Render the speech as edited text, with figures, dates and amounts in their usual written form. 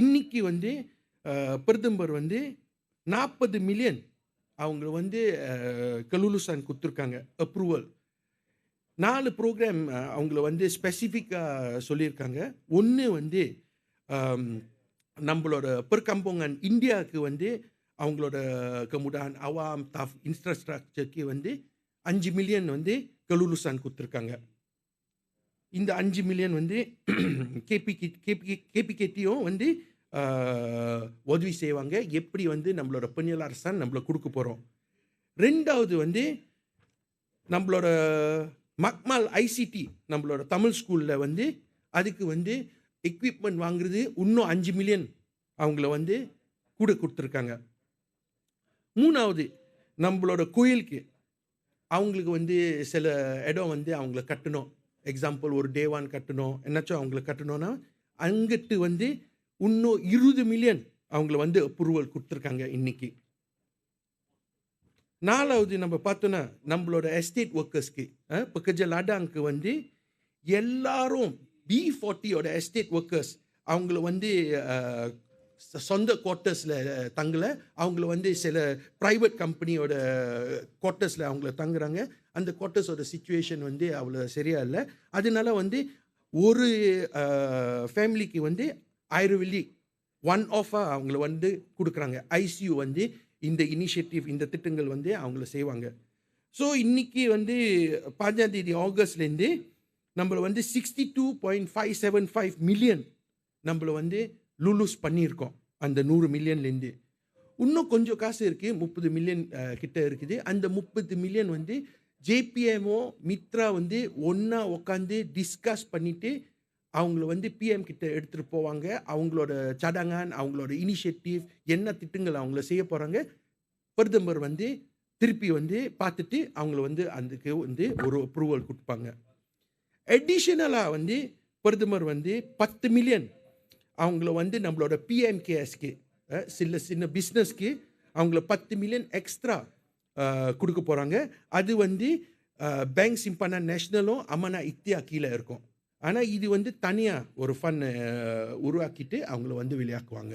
இன்னைக்கு வந்து பிரதமர் வந்து 40 மில்லியன் அவங்க வந்து கலுலுசான் குடுத்துருக்காங்க அப்ரூவல். 4 ப்ரோகிராம் அவங்கள வந்து ஸ்பெசிஃபிக்கா சொல்லியிருக்காங்க. ஒண்ணு வந்து அம் நம்பளோட பெர்கம்போங்கன் இந்தியாவுக்கு வந்து அவங்களோட kemudahan awam, இன்ஃப்ராஸ்ட்ரக்சர்க்கு வந்து 5 மில்லியன் வந்து கலுலுசான் குடுத்துருக்காங்க. இந்த 5 மில்லியன் வந்து கேபிகேடியும் வந்து அ உதவி செய்வாங்க. எப்படி வந்து நம்மளோட பெண்ணியல் அரசாங்கம் நம்மள குடுக்க போறோம். 2வது வந்து நம்மளோட மக்மால் ஐசிடி நம்மளோட தமிழ் ஸ்கூல்ல வந்து அதுக்கு வந்து எக்விப்மென்ட் வாங்குறது இன்னும் 5 மில்லியன் அவங்கள வந்து கூட குடுத்துருக்காங்க. 3வது நம்மளோட கோயிலுக்கு அவங்களுக்கு வந்து சில இடம் வந்து அவங்கள கட்டணும். எக்ஸாம்பிள் ஒரு தேவான் கட்டணும். என்னாச்சும் அவங்கள கட்டணும்னா, அங்கிட்டு வந்து இன்னும் 20 மில்லியன் அவங்கள வந்து அப்ரூவல் குடுத்துருக்காங்க இன்னைக்கு. 4வது நம்ம பார்த்தோம்னா, நம்மளோட எஸ்டேட் வொர்க்கர்ஸ்க்கு pekerja ladangக்கு வந்து எல்லாரும் B40 ஓட எஸ்டேட் வொர்க்கர்ஸ் அவங்கள வந்து அ சொந்த குவார்ட்டர்ஸ்ல தங்கல. அவங்கள வந்து சில பிரைவேட் கம்பெனியோட குவார்ட்டர்ஸ்ல அவங்கள தங்குறாங்க. அந்த குவார்ட்டர்ஸோட சிச்சுவேஷன் வந்து அவ்வளோ சரியா இல்ல. அதனால வந்து ஒரு ஃபேமிலிக்கு வந்து ரூ. 1000 ஒன் ஆஃபா அவங்கள வந்து குடுக்குறாங்க. ஐசியூ வந்து இந்த இனிஷியேட்டிவ் இந்த திட்டங்கள் வந்து அவங்கள செய்வாங்க. ஸோ இன்னைக்கு வந்து 5ஆம் தேதி ஆகஸ்ட்லேருந்து நம்மள வந்து 62.575 மில்லியன் நம்மள வந்து லுலுஸ் பண்ணியிருக்கோம். அந்த 100 மில்லியன்லேருந்து. இன்னும் கொஞ்சம் காசு இருக்கு. 30 மில்லியன் கிட்ட இருக்குது. அந்த 30 மில்லியன் வந்து ஜேபிஎம்ஓ, மித்ரா வந்து ஒண்ணா உட்கார்ந்து டிஸ்கஸ் பண்ணிட்டு அவங்கள வந்து பிஎம் கிட்ட எடுத்துட்டு போவாங்க. அவங்களோட சடங்கான், அவங்களோட இனிஷியேட்டிவ் என்ன திட்டங்கள் அவங்கள செய்ய போறாங்க. பிரதமர் வந்து திருப்பி வந்து பார்த்துட்டு அவங்கள வந்து அதுக்கு வந்து ஒரு அப்ரூவல் குடுப்பாங்க. அடிஷனலா வந்து பிரதமர் வந்து 10 மில்லியன் அவங்கள வந்து நம்மளோட பிஎம்கேஎஸ்க்கு சின்ன பிசினஸ்க்கு அவங்கள 10 மில்லியன் எக்ஸ்ட்ரா குடுக்க போறாங்க. அது வந்து பேங்க் சிம்பனா நேஷனலும், அமனா இக்தியா கீழ இருக்கும். ஆனா இது வந்து தனியா ஒரு ஃபண்ட் உருவாக்கிட்டு அவங்கள வந்து வெளியாக்குவாங்க.